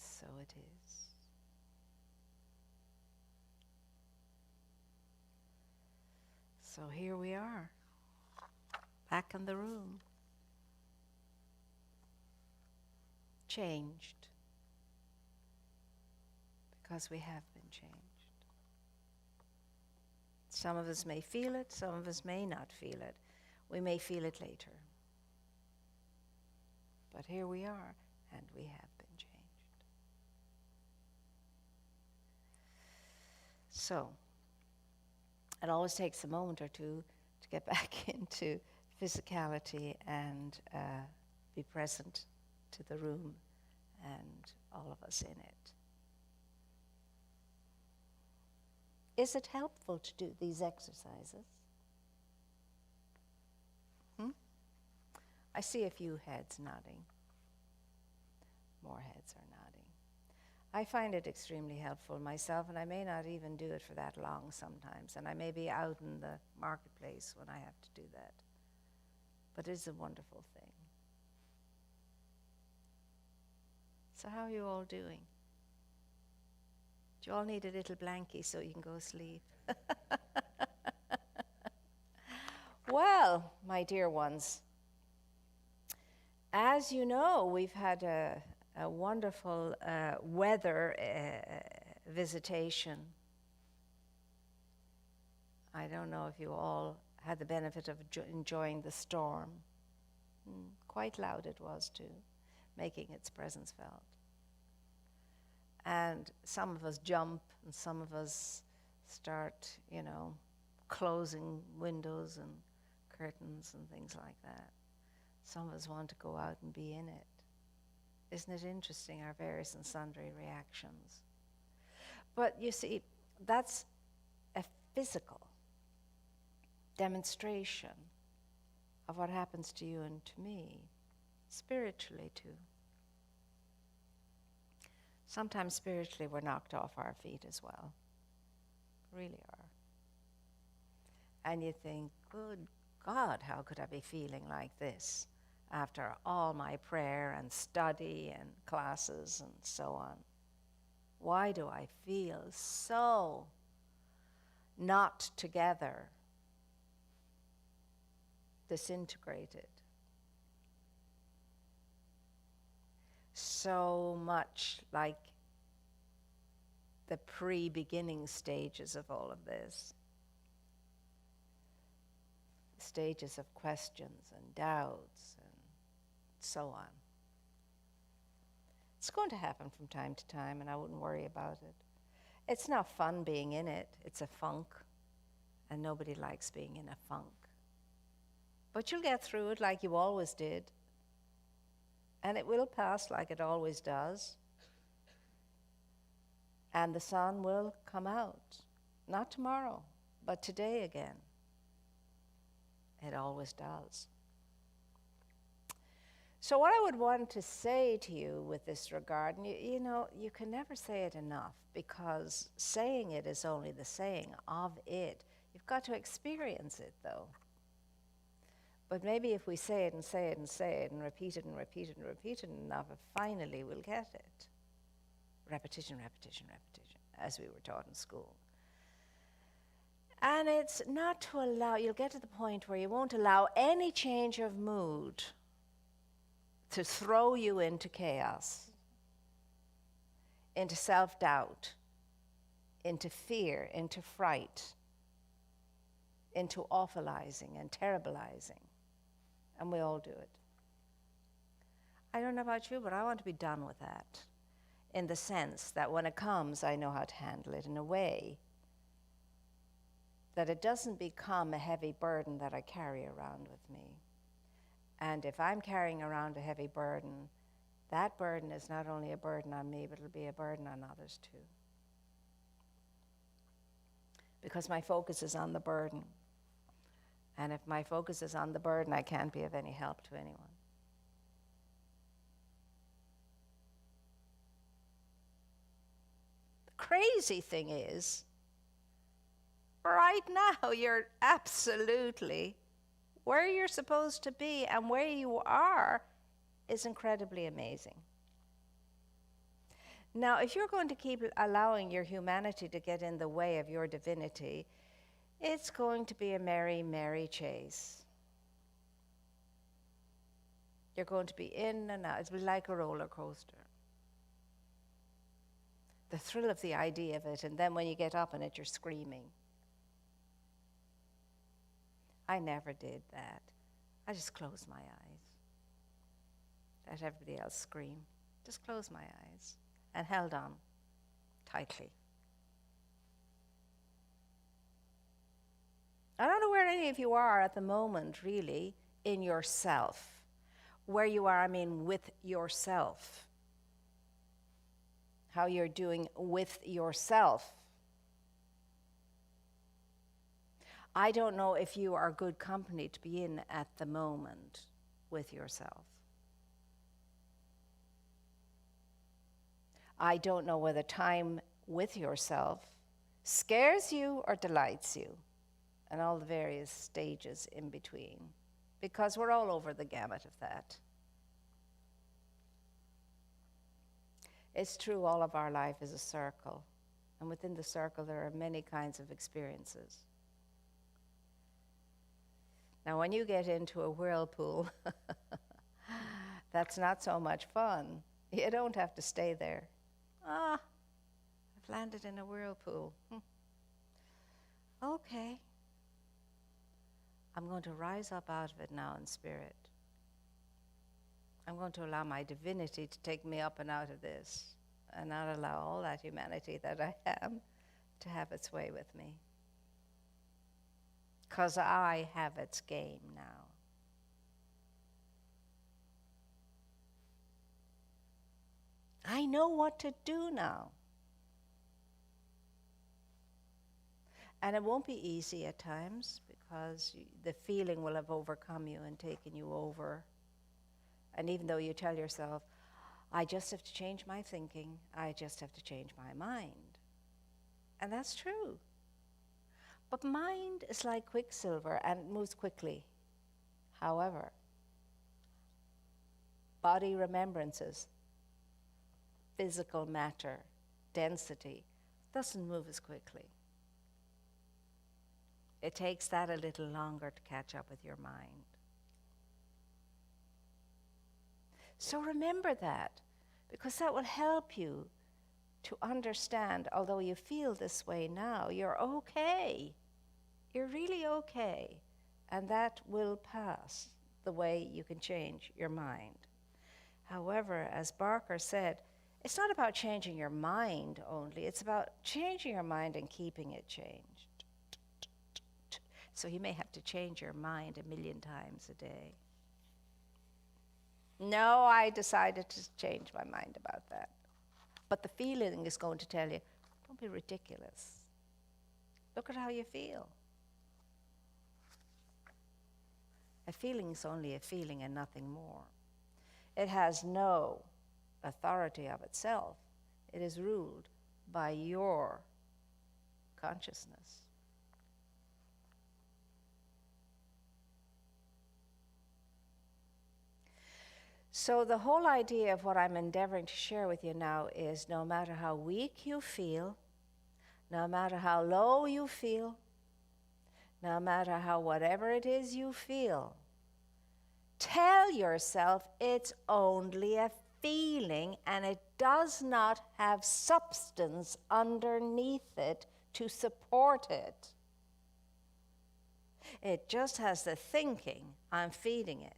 so it is. So here we are, back in the room, changed, because we have been changed. Some of us may feel it, some of us may not feel it. We may feel it later. But here we are, and we have been changed. So, it always takes a moment or two to get back into physicality and be present to the room and all of us in it. Is it helpful to do these exercises? I see a few heads nodding. More heads are nodding. I find it extremely helpful myself, and I may not even do it for that long sometimes, and I may be out in the marketplace when I have to do that. But it is a wonderful thing. So how are you all doing? Do you all need a little blankie so you can go sleep? Well, my dear ones, as you know, we've had a wonderful weather visitation. I don't know if you all had the benefit of enjoying the storm. Quite loud it was too, making its presence felt. And some of us jump, and some of us start, closing windows and curtains and things like that. Some of us want to go out and be in it. Isn't it interesting, our various and sundry reactions? But you see, that's a physical demonstration of what happens to you and to me, spiritually too. Sometimes spiritually we're knocked off our feet as well. Really are. And you think, good God, how could I be feeling like this after all my prayer and study and classes and so on? Why do I feel so not together, disintegrated? So much like the pre-beginning stages of all of this. Stages of questions and doubts and so on. It's going to happen from time to time, and I wouldn't worry about it. It's not fun being in it. It's a funk, and nobody likes being in a funk. But you'll get through it like you always did, and it will pass like it always does, and the sun will come out. Not tomorrow, but today again. It always does. So what I would want to say to you with this regard, and you can never say it enough, because saying it is only the saying of it. You've got to experience it, though. But maybe if we say it and say it and say it and repeat it and repeat it and repeat it enough, finally we'll get it. Repetition, repetition, repetition, as we were taught in school. And it's not to allow, you'll get to the point where you won't allow any change of mood to throw you into chaos, into self-doubt, into fear, into fright, into awfulizing and terribilizing. And we all do it. I don't know about you, but I want to be done with that, in the sense that when it comes, I know how to handle it in a way that it doesn't become a heavy burden that I carry around with me. And if I'm carrying around a heavy burden, that burden is not only a burden on me, but it'll be a burden on others too. Because my focus is on the burden. And if my focus is on the burden, I can't be of any help to anyone. The crazy thing is, right now, you're absolutely where you're supposed to be, and where you are is incredibly amazing. Now, if you're going to keep allowing your humanity to get in the way of your divinity, it's going to be a merry, merry chase. You're going to be in and out. It'll be like a roller coaster. The thrill of the idea of it, and then when you get up in it, you're screaming. I never did that. I just closed my eyes. Let everybody else scream. Just closed my eyes and held on tightly. I don't know where any of you are at the moment, really, in yourself. Where you are, I mean, with yourself. How you're doing with yourself. I don't know if you are good company to be in at the moment with yourself. I don't know whether time with yourself scares you or delights you, and all the various stages in between, because we're all over the gamut of that. It's true, all of our life is a circle, and within the circle there are many kinds of experiences. Now, when you get into a whirlpool, that's not so much fun. You don't have to stay there. I've landed in a whirlpool. Okay. I'm going to rise up out of it now in spirit. I'm going to allow my divinity to take me up and out of this, and not allow all that humanity that I am to have its way with me. Because I have its game now. I know what to do now. And it won't be easy at times, because the feeling will have overcome you and taken you over. And even though you tell yourself, I just have to change my thinking, I just have to change my mind. And that's true. But mind is like quicksilver, and it moves quickly. However, body remembrances, physical matter, density, doesn't move as quickly. It takes that a little longer to catch up with your mind. So remember that, because that will help you to understand, although you feel this way now, you're okay. You're really okay. And that will pass, the way you can change your mind. However, as Barker said, it's not about changing your mind only, it's about changing your mind and keeping it changed. So you may have to change your mind 1,000,000 times a day. No, I decided to change my mind about that. But the feeling is going to tell you, don't be ridiculous. Look at how you feel. A feeling is only a feeling and nothing more. It has no authority of itself. It is ruled by your consciousness. So the whole idea of what I'm endeavoring to share with you now is, no matter how weak you feel, no matter how low you feel, no matter how whatever it is you feel, tell yourself it's only a feeling and it does not have substance underneath it to support it. It just has the thinking, I'm feeding it.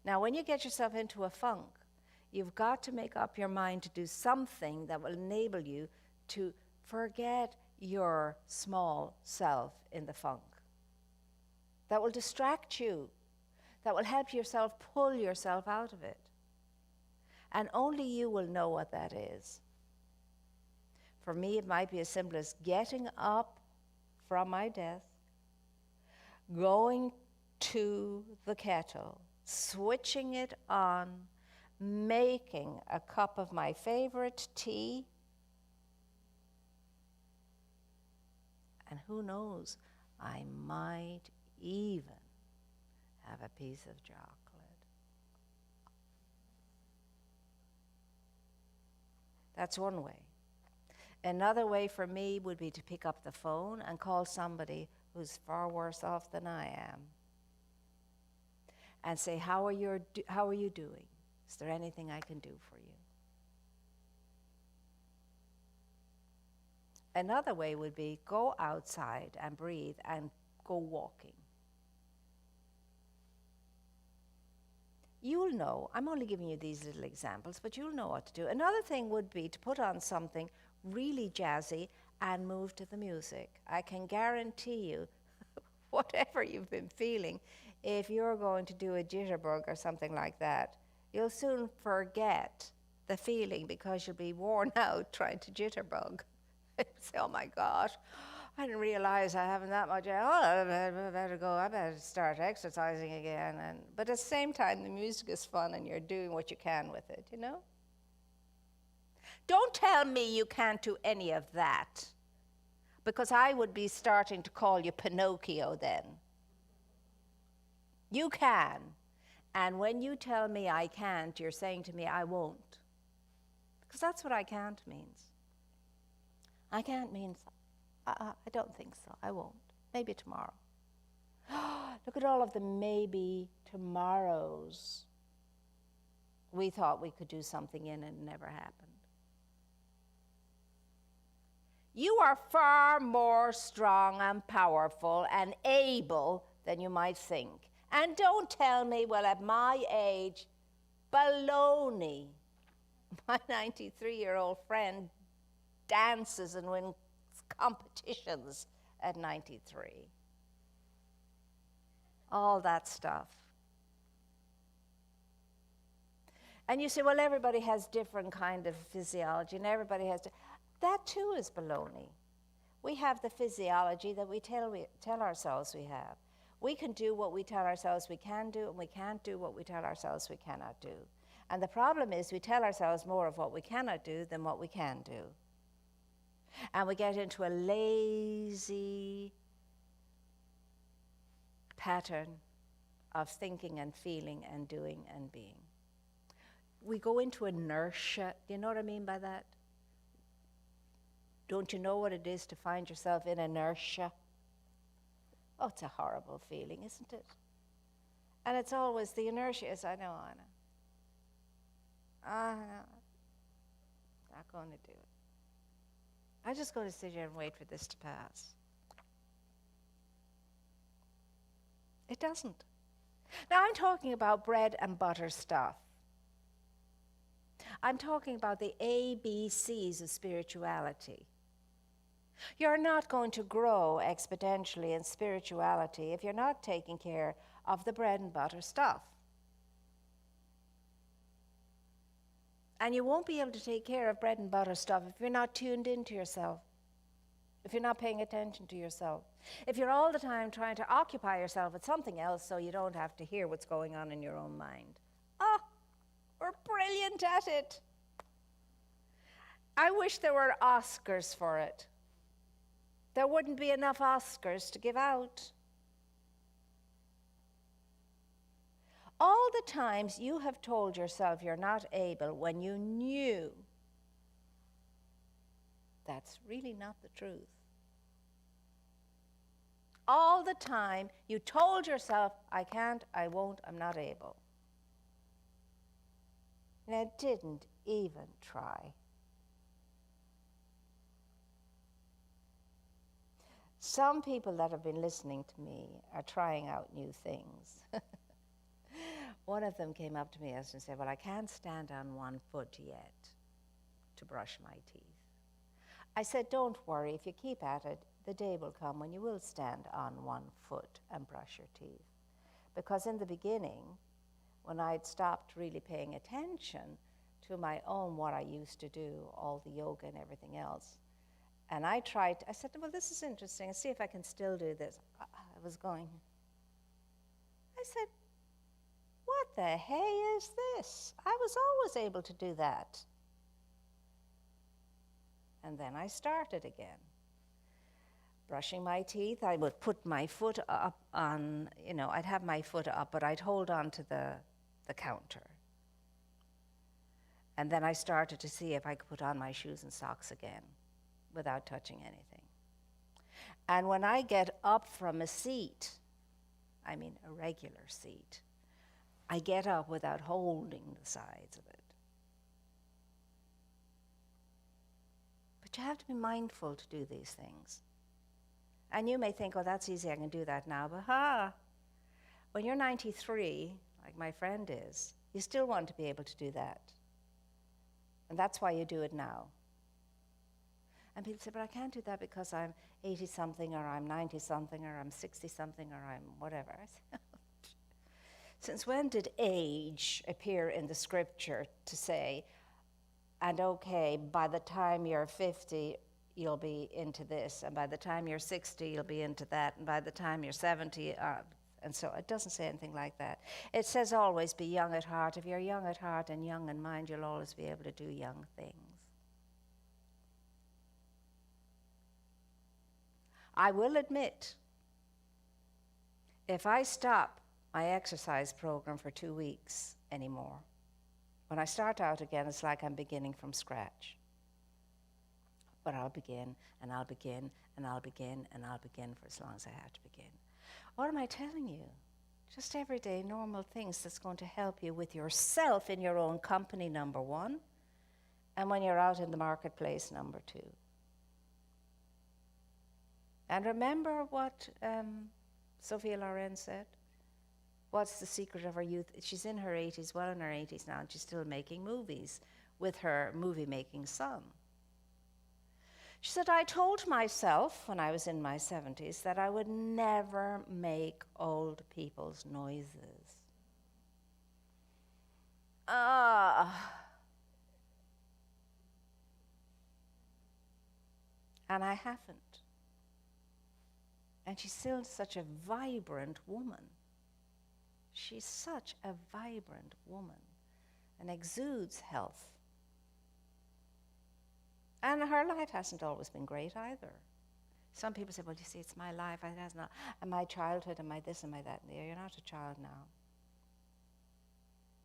Now, when you get yourself into a funk, you've got to make up your mind to do something that will enable you to forget your small self in the funk. That will distract you. That will help yourself pull yourself out of it. And only you will know what that is. For me, it might be as simple as getting up from my desk, going to the kettle, switching it on, making a cup of my favorite tea, and who knows, I might even have a piece of chocolate. That's one way. Another way for me would be to pick up the phone and call somebody who's far worse off than I am and say, how are you doing? Is there anything I can do for you? Another way would be go outside and breathe and go walking. You'll know, I'm only giving you these little examples, but you'll know what to do. Another thing would be to put on something really jazzy and move to the music. I can guarantee you, whatever you've been feeling, if you're going to do a jitterbug or something like that, you'll soon forget the feeling because you'll be worn out trying to jitterbug. Say, oh my gosh, I didn't realize I haven't that much. Oh, I better go. I better start exercising again. But at the same time, the music is fun and you're doing what you can with it, you know? Don't tell me you can't do any of that, because I would be starting to call you Pinocchio then. You can. And when you tell me I can't, you're saying to me I won't. Because that's what I can't means. I can't means, I don't think so. I won't. Maybe tomorrow. Look at all of the maybe tomorrows. We thought we could do something in and it never happened. You are far more strong and powerful and able than you might think. And don't tell me, well, at my age, baloney. My 93-year-old friend dances and wins competitions at 93. All that stuff. And you say, well, everybody has different kind of physiology, and everybody has... That too is baloney. We have the physiology that we tell ourselves we have. We can do what we tell ourselves we can do, and we can't do what we tell ourselves we cannot do. And the problem is we tell ourselves more of what we cannot do than what we can do. And we get into a lazy pattern of thinking and feeling and doing and being. We go into inertia. Do you know what I mean by that? Don't you know what it is to find yourself in inertia? Oh, it's a horrible feeling, isn't it? And it's always the inertia is, I know. Not going to do it. I'm just going to sit here and wait for this to pass. It doesn't. Now, I'm talking about bread and butter stuff. I'm talking about the ABCs of spirituality. You're not going to grow exponentially in spirituality if you're not taking care of the bread and butter stuff. And you won't be able to take care of bread and butter stuff if you're not tuned into yourself, if you're not paying attention to yourself, if you're all the time trying to occupy yourself with something else so you don't have to hear what's going on in your own mind. Oh, we're brilliant at it. I wish there were Oscars for it. There wouldn't be enough Oscars to give out. All the times you have told yourself you're not able when you knew that's really not the truth. All the time you told yourself, I can't, I won't, I'm not able. And I didn't even try. Some people that have been listening to me are trying out new things. One of them came up to me and said, well, I can't stand on one foot yet to brush my teeth. I said, don't worry, if you keep at it, the day will come when you will stand on one foot and brush your teeth. Because in the beginning, when I'd stopped really paying attention to my own, what I used to do, all the yoga and everything else, and I said, well, this is interesting, see if I can still do this. I was going, I said, what the hey is this? I was always able to do that. And then I started again. Brushing my teeth, I would put my foot up on, I'd have my foot up, but I'd hold on to the counter. And then I started to see if I could put on my shoes and socks again without touching anything. And when I get up from a seat, I mean a regular seat, I get up without holding the sides of it. But you have to be mindful to do these things. And you may think, oh, that's easy, I can do that now. But when you're 93, like my friend is, you still want to be able to do that. And that's why you do it now. And people say, but I can't do that because I'm 80-something, or I'm 90-something, or I'm 60-something, or I'm whatever. I say, since when did age appear in the scripture to say, and okay, by the time you're 50, you'll be into this, and by the time you're 60, you'll be into that, and by the time you're 70, and so it doesn't say anything like that. It says always be young at heart. If you're young at heart and young in mind, you'll always be able to do young things. I will admit, if I stop my exercise program for 2 weeks anymore, when I start out again, it's like I'm beginning from scratch. But I'll begin, and I'll begin, and I'll begin, and I'll begin for as long as I have to begin. What am I telling you? Just everyday normal things that's going to help you with yourself in your own company, number one, and when you're out in the marketplace, number two. And remember what Sophia Loren said? What's the secret of her youth? She's in her 80s, well in her 80s now, and she's still making movies with her movie-making son. She said, I told myself when I was in my 70s that I would never make old people's noises. And I haven't. And she's still such a vibrant woman. She's such a vibrant woman and exudes health. And her life hasn't always been great either. Some people say, well, you see, it's my life, it has not, and my childhood, and my this, and my that. You're not a child now.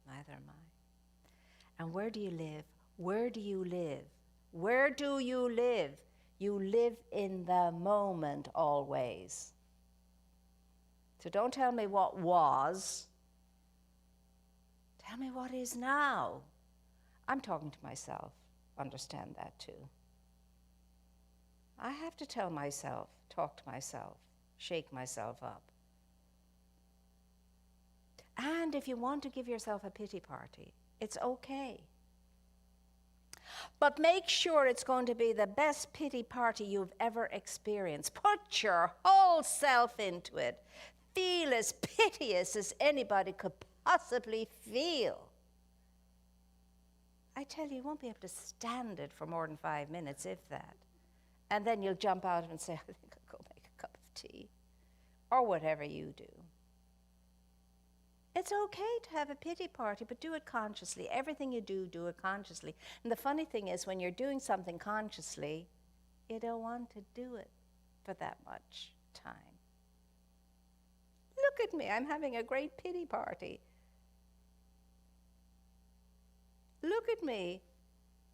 Neither am I. And where do you live? Where do you live? Where do you live? You live in the moment always. So don't tell me what was. Tell me what is now. I'm talking to myself. Understand that too. I have to tell myself, talk to myself, shake myself up. And if you want to give yourself a pity party, it's okay. But make sure it's going to be the best pity party you've ever experienced. Put your whole self into it. Feel as piteous as anybody could possibly feel. I tell you, you won't be able to stand it for more than 5 minutes, if that. And then you'll jump out and say, I think I'll go make a cup of tea. Or whatever you do. It's okay to have a pity party, but do it consciously. Everything you do, do it consciously. And the funny thing is, when you're doing something consciously, you don't want to do it for that much time. Look at me, I'm having a great pity party. Look at me,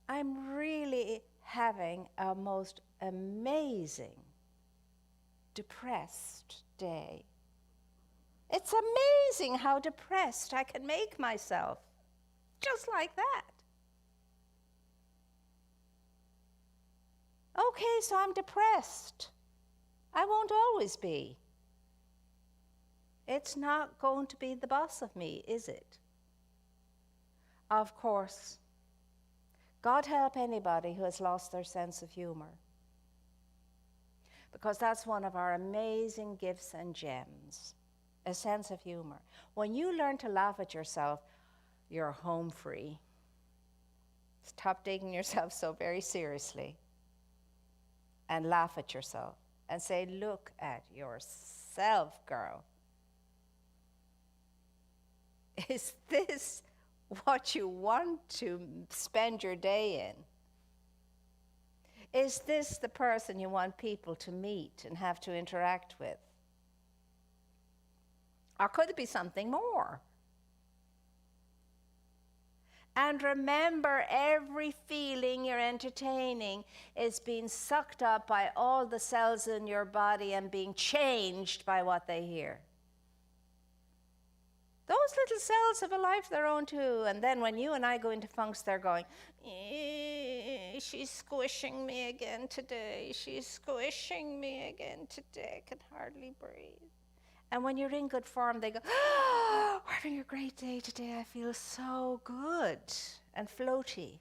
I'm really having a most amazing, depressed day. It's amazing how depressed I can make myself, just like that. Okay, so I'm depressed. I won't always be. It's not going to be the boss of me, is it? Of course. God help anybody who has lost their sense of humor, because that's one of our amazing gifts and gems. A sense of humor. When you learn to laugh at yourself, you're home free. Stop taking yourself so very seriously and laugh at yourself and say, look at yourself, girl. Is this what you want to spend your day in? Is this the person you want people to meet and have to interact with? Or could it be something more? And remember, every feeling you're entertaining is being sucked up by all the cells in your body and being changed by what they hear. Those little cells have a life of their own too. And then when you and I go into funks, they're going, she's squishing me again today. She's squishing me again today. I can hardly breathe. And when you're in good form, they go, oh, we're having a great day today. I feel so good and floaty.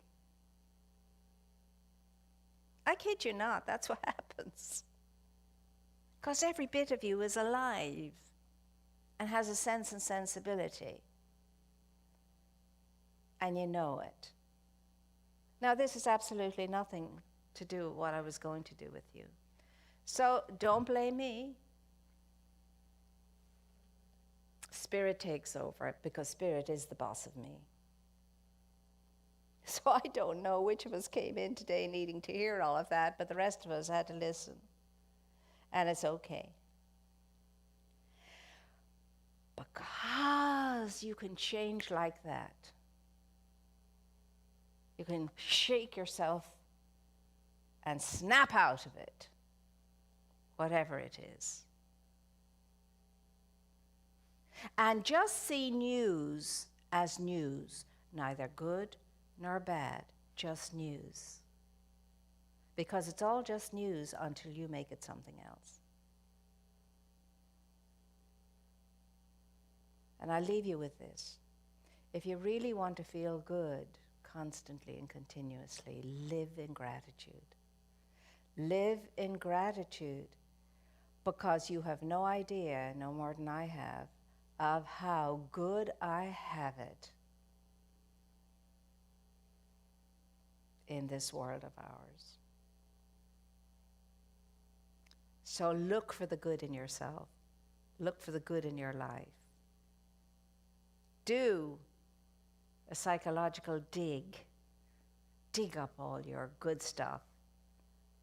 I kid you not, that's what happens. Because every bit of you is alive and has a sense and sensibility. And you know it. Now, this is absolutely nothing to do with what I was going to do with you. So don't blame me. Spirit takes over because Spirit is the boss of me. So I don't know which of us came in today needing to hear all of that, but the rest of us had to listen. And it's okay. Because you can change like that. You can shake yourself and snap out of it, whatever it is. And just see news as news, neither good nor bad, just news. Because it's all just news until you make it something else. And I'll leave you with this. If you really want to feel good constantly and continuously, live in gratitude. Live in gratitude because you have no idea, no more than I have, of how good I have it in this world of ours. So look for the good in yourself. Look for the good in your life. Do a psychological dig. Dig up all your good stuff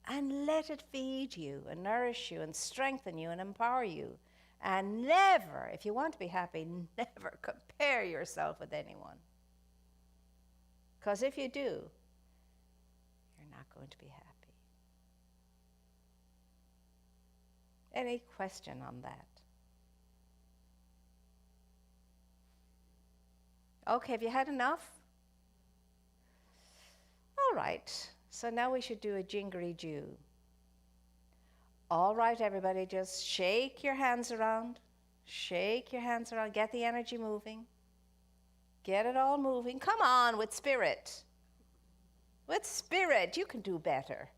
and let it feed you and nourish you and strengthen you and empower you. And never, if you want to be happy, never compare yourself with anyone. Because if you do, you're not going to be happy. Any question on that? Okay, have you had enough? All right, so now we should do a jingery-joo. All right, everybody, just shake your hands around. Shake your hands around. Get the energy moving. Get it all moving. Come on, with spirit. With spirit, you can do better.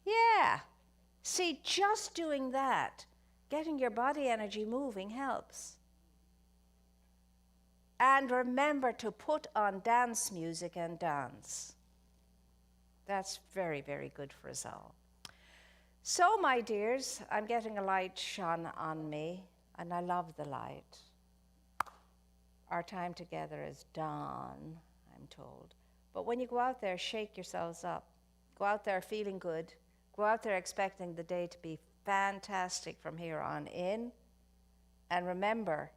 Yeah. See, just doing that, getting your body energy moving helps. And remember to put on dance music and dance. That's very, very good for us all. So, my dears, I'm getting a light shone on me, and I love the light. Our time together is done, I'm told. But when you go out there, shake yourselves up. Go out there feeling good. Go out there expecting the day to be fantastic from here on in. And remember,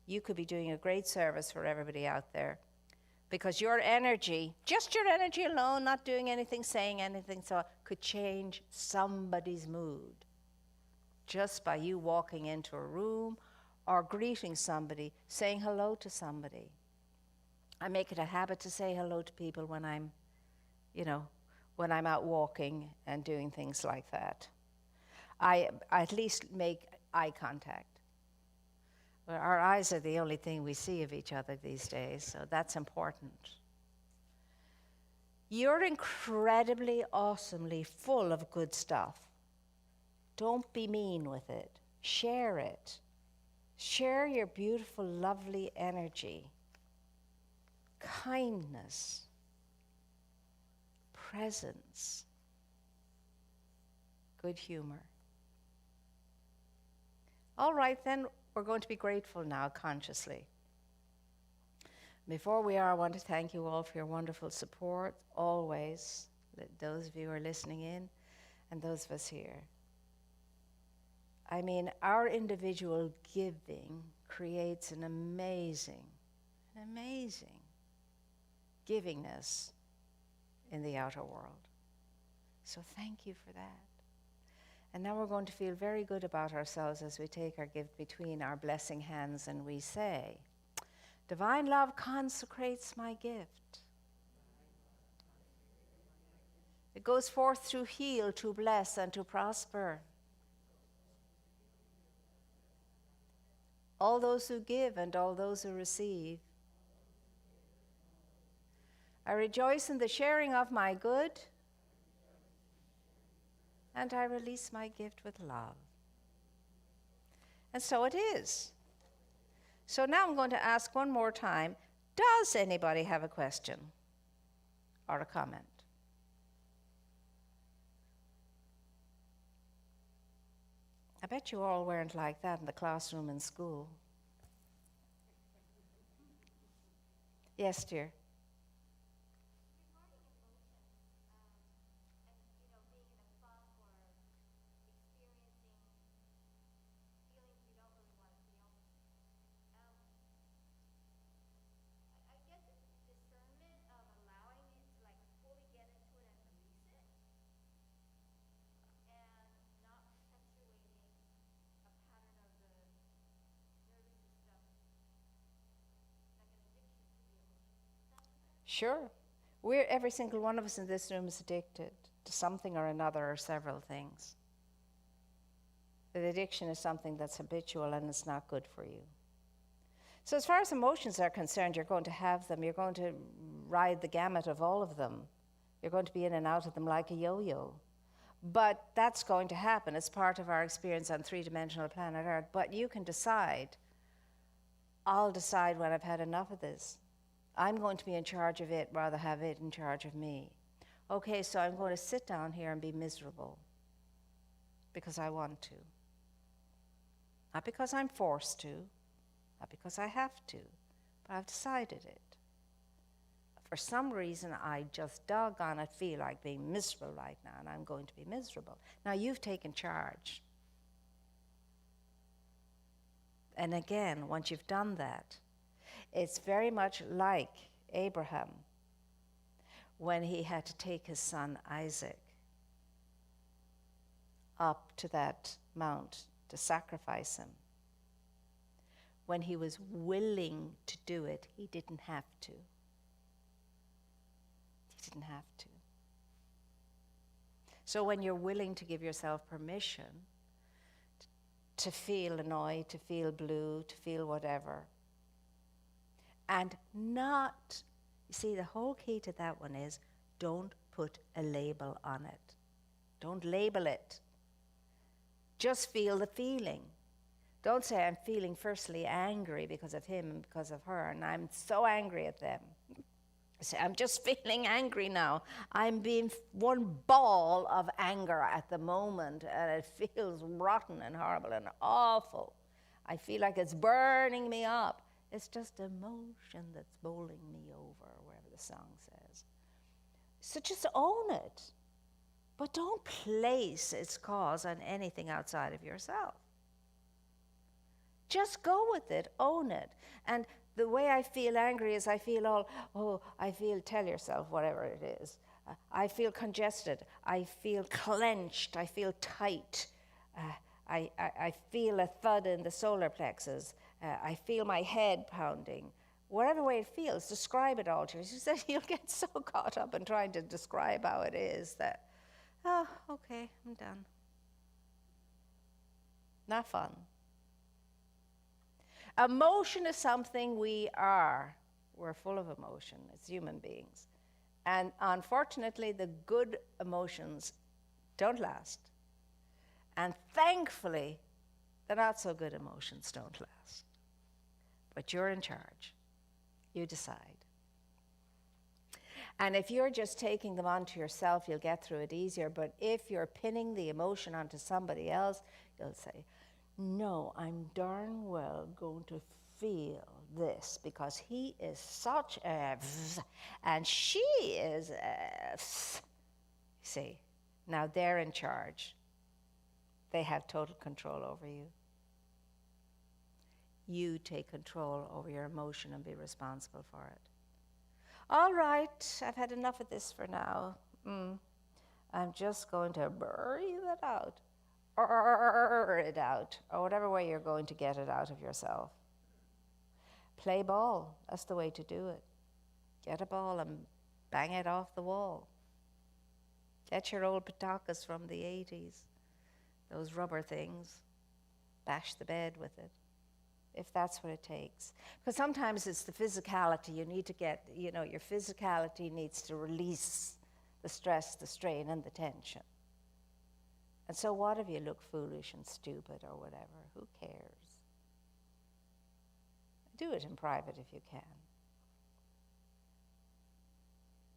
you could be doing a great service for everybody out there. Because your energy, just your energy alone, not doing anything, saying anything, so could change somebody's mood. Just by you walking into a room or greeting somebody, saying hello to somebody. I make it a habit to say hello to people when I'm, when I'm out walking and doing things like that. I at least make eye contact. Our eyes are the only thing we see of each other these days, so that's important. You're incredibly, awesomely full of good stuff. Don't be mean with it. Share it. Share your beautiful, lovely energy, kindness, presence, good humor. All right, then. We're going to be grateful now, consciously. Before we are, I want to thank you all for your wonderful support, always, those of you who are listening in and those of us here. I mean, our individual giving creates an amazing givingness in the outer world. So thank you for that. And now we're going to feel very good about ourselves as we take our gift between our blessing hands and we say, divine love consecrates my gift. It goes forth to heal, to bless, and to prosper. All those who give and all those who receive. I rejoice in the sharing of my good, and I release my gift with love. And so it is. So now I'm going to ask one more time, does anybody have a question or a comment? I bet you all weren't like that in the classroom in school. Yes, dear. Sure. Every single one of us in this room is addicted to something or another or several things. That addiction is something that's habitual and it's not good for you. So as far as emotions are concerned, you're going to have them. You're going to ride the gamut of all of them. You're going to be in and out of them like a yo-yo. But that's going to happen. It's part of our experience on three-dimensional planet Earth. But you can decide, I'll decide when I've had enough of this. I'm going to be in charge of it rather have it in charge of me. Okay, so I'm going to sit down here and be miserable because I want to. Not because I'm forced to, not because I have to, but I've decided it. For some reason, I just doggone it feel like being miserable right now, and I'm going to be miserable. Now, you've taken charge. And again, once you've done that, it's very much like Abraham when he had to take his son Isaac up to that mount to sacrifice him. When he was willing to do it, he didn't have to. He didn't have to. So when you're willing to give yourself permission to feel annoyed, to feel blue, to feel whatever, and not, you see, the whole key to that one is don't put a label on it. Don't label it. Just feel the feeling. Don't say, I'm feeling firstly angry because of him and because of her, and I'm so angry at them. Say, I'm just feeling angry now. I'm being one ball of anger at the moment, and it feels rotten and horrible and awful. I feel like it's burning me up. It's just emotion that's bowling me over, wherever the song says. So just own it. But don't place its cause on anything outside of yourself. Just go with it, own it. And the way I feel angry is I feel tell yourself whatever it is. I feel congested. I feel clenched. I feel tight. I feel a thud in the solar plexus. I feel my head pounding. Whatever way it feels, describe it all to you. She said you'll get so caught up in trying to describe how it is that, okay, I'm done. Not fun. Emotion is something we are. We're full of emotion as human beings. And unfortunately, the good emotions don't last. And thankfully, the not so good emotions don't last. But you're in charge. You decide. And if you're just taking them onto yourself, you'll get through it easier. But if you're pinning the emotion onto somebody else, you'll say, no, I'm darn well going to feel this because he is such a and she is a see, now they're in charge. They have total control over you. you take control over your emotion and be responsible for it. All right, I've had enough of this for now. I'm just going to breathe it out, or it out, or whatever way you're going to get it out of yourself. Play ball, that's the way to do it. Get a ball and bang it off the wall. Get your old patakas from the 80s, those rubber things. Bash the bed with it, if that's what it takes. Because sometimes it's the physicality you need to get, your physicality needs to release the stress, the strain, and the tension. And so what if you look foolish and stupid or whatever? Who cares? Do it in private if you can.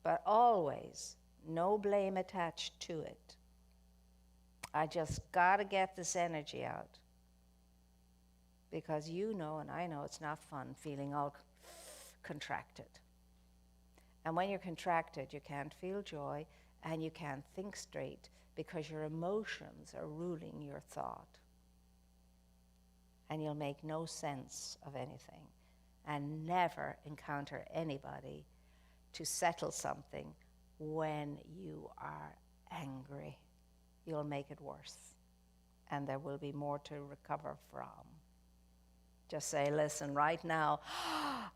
But always, no blame attached to it. I just got to get this energy out. Because you know, and I know, it's not fun feeling all contracted. And when you're contracted, you can't feel joy and you can't think straight because your emotions are ruling your thought. And you'll make no sense of anything and never encounter anybody to settle something when you are angry. You'll make it worse, and there will be more to recover from. Just say, listen, right now,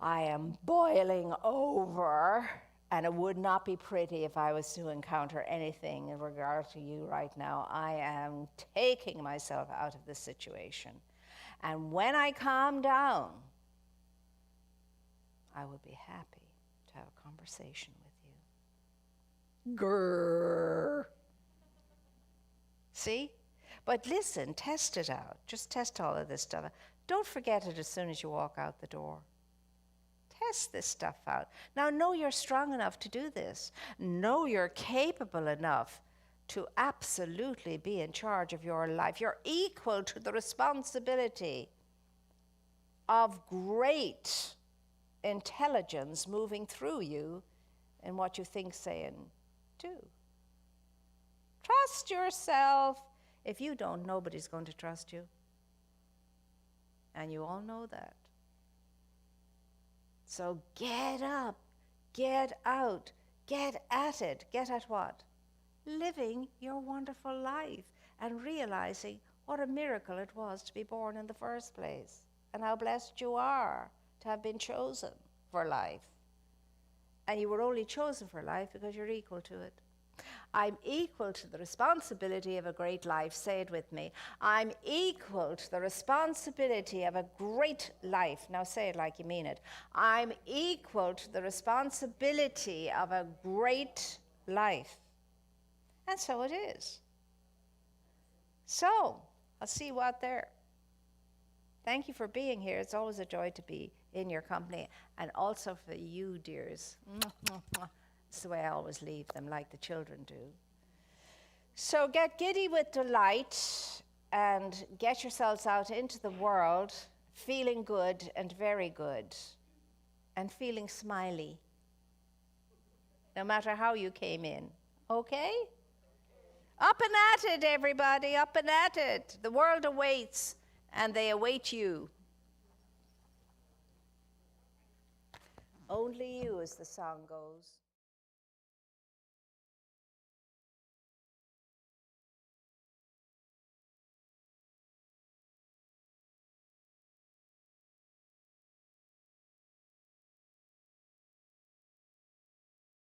I am boiling over, and it would not be pretty if I was to encounter anything in regard to you right now. I am taking myself out of this situation. And when I calm down, I will be happy to have a conversation with you. Grrr. See? But listen, test it out. Just test all of this stuff. Don't forget it as soon as you walk out the door. Test this stuff out. Now, know you're strong enough to do this. Know you're capable enough to absolutely be in charge of your life. You're equal to the responsibility of great intelligence moving through you in what you think, say, and do. Trust yourself. If you don't, nobody's going to trust you. And you all know that. So get up, get out, get at it. Get at what? Living your wonderful life and realizing what a miracle it was to be born in the first place and how blessed you are to have been chosen for life. And you were only chosen for life because you're equal to it. I'm equal to the responsibility of a great life. Say it with me. I'm equal to the responsibility of a great life. Now say it like you mean it. I'm equal to the responsibility of a great life. And so it is. So, I'll see you out there. Thank you for being here. It's always a joy to be in your company. And also for you, dears. It's the way I always leave them, like the children do. So get giddy with delight and get yourselves out into the world feeling good and very good and feeling smiley, no matter how you came in. Okay? Up and at it, everybody, up and at it. The world awaits, and they await you. Only you, as the song goes.